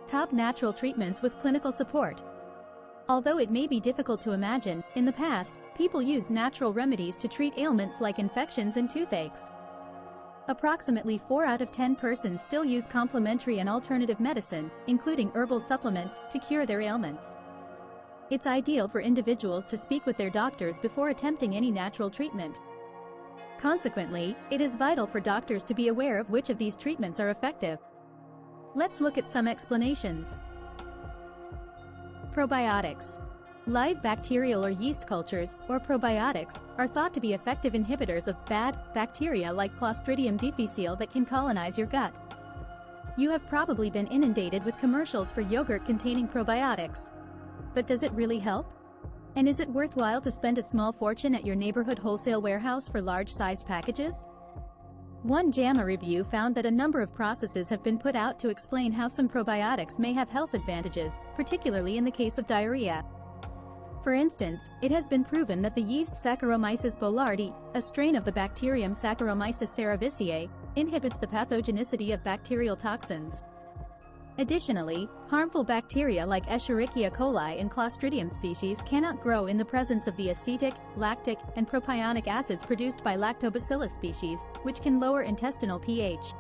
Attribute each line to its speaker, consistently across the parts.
Speaker 1: top natural treatments with clinical support. Although it may be difficult to imagine, in the past, people used natural remedies to treat ailments like infections and toothaches. Approximately 4 out of 10 persons still use complementary and alternative medicine, including herbal supplements, to cure their ailments. It's ideal for individuals to speak with their doctors before attempting any natural treatment. Consequently, it is vital for doctors to be aware of which of these treatments are effective. Let's look at some explanations. Probiotics. Live bacterial or yeast cultures, or probiotics, are thought to be effective inhibitors of bad bacteria like Clostridium difficile that can colonize your gut. You have probably been inundated with commercials for yogurt containing probiotics. But does it really help? And is it worthwhile to spend a small fortune at your neighborhood wholesale warehouse for large-sized packages? One JAMA review found that a number of processes have been put out to explain how some probiotics may have health advantages, particularly in the case of diarrhea. For instance, it has been proven that the yeast Saccharomyces boulardii, a strain of the bacterium Saccharomyces cerevisiae, inhibits the pathogenicity of bacterial toxins. Additionally, harmful bacteria like Escherichia coli and Clostridium species cannot grow in the presence of the acetic, lactic, and propionic acids produced by Lactobacillus species, which can lower intestinal pH.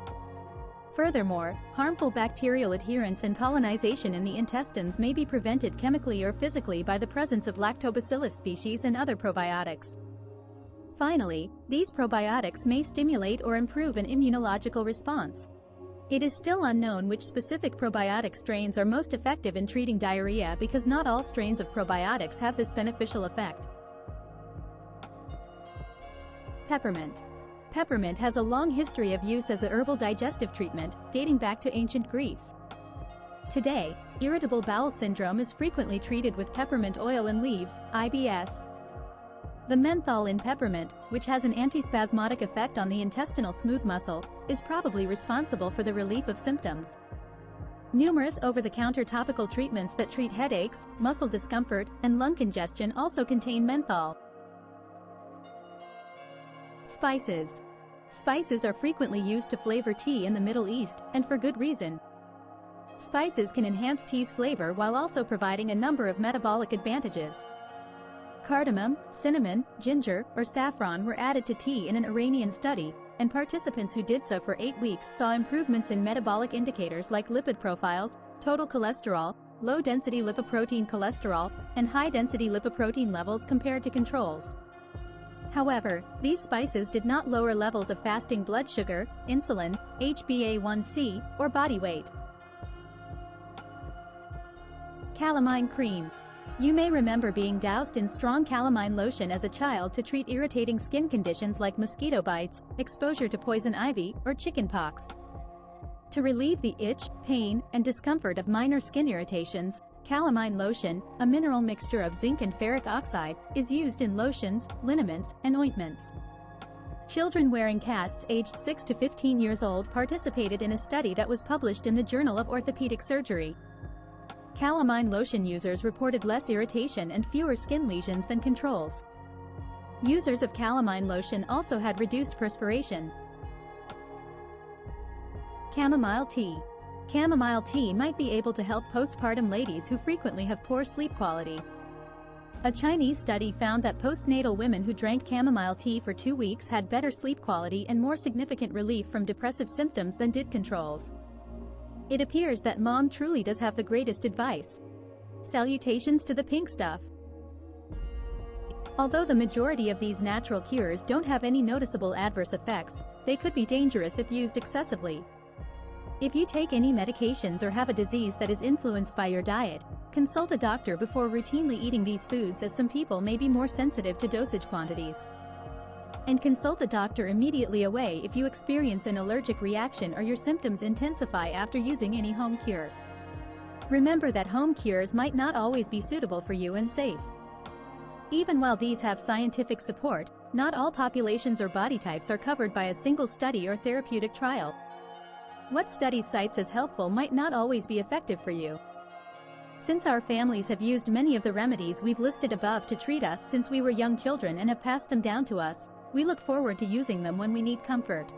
Speaker 1: Furthermore, harmful bacterial adherence and colonization in the intestines may be prevented chemically or physically by the presence of Lactobacillus species and other probiotics. Finally, these probiotics may stimulate or improve an immunological response. It is still unknown which specific probiotic strains are most effective in treating diarrhea because not all strains of probiotics have this beneficial effect. Peppermint. Peppermint has a long history of use as a herbal digestive treatment, dating back to ancient Greece. Today, irritable bowel syndrome is frequently treated with peppermint oil and leaves, IBS. The menthol in peppermint, which has an antispasmodic effect on the intestinal smooth muscle, is probably responsible for the relief of symptoms. Numerous over-the-counter topical treatments that treat headaches, muscle discomfort, and lung congestion also contain menthol. Spices. Spices are frequently used to flavor tea in the Middle East, and for good reason. Spices can enhance tea's flavor while also providing a number of metabolic advantages. Cardamom, cinnamon, ginger, or saffron were added to tea in an Iranian study, and participants who did so for 8 weeks saw improvements in metabolic indicators like lipid profiles, total cholesterol, low-density lipoprotein cholesterol, and high-density lipoprotein levels compared to controls. However, these spices did not lower levels of fasting blood sugar, insulin, HbA1c, or body weight. Calamine cream. You may remember being doused in strong calamine lotion as a child to treat irritating skin conditions like mosquito bites, exposure to poison ivy, or chickenpox. To relieve the itch, pain, and discomfort of minor skin irritations, calamine lotion, a mineral mixture of zinc and ferric oxide, is used in lotions, liniments, and ointments. Children wearing casts aged 6 to 15 years old participated in a study that was published in the Journal of Orthopedic Surgery. Calamine lotion users reported less irritation and fewer skin lesions than controls. Users of calamine lotion also had reduced perspiration. Chamomile tea. Chamomile tea might be able to help postpartum ladies who frequently have poor sleep quality. A Chinese study found that postnatal women who drank chamomile tea for 2 weeks had better sleep quality and more significant relief from depressive symptoms than did controls. It appears that mom truly does have the greatest advice. Salutations to the pink stuff. Although the majority of these natural cures don't have any noticeable adverse effects, they could be dangerous if used excessively. If you take any medications or have a disease that is influenced by your diet, consult a doctor before routinely eating these foods, as some people may be more sensitive to dosage quantities. And consult a doctor immediately away if you experience an allergic reaction or your symptoms intensify after using any home cure. Remember that home cures might not always be suitable for you and safe. Even while these have scientific support, not all populations or body types are covered by a single study or therapeutic trial. What study cites as helpful might not always be effective for you. Since our families have used many of the remedies we've listed above to treat us since we were young children and have passed them down to us, we look forward to using them when we need comfort.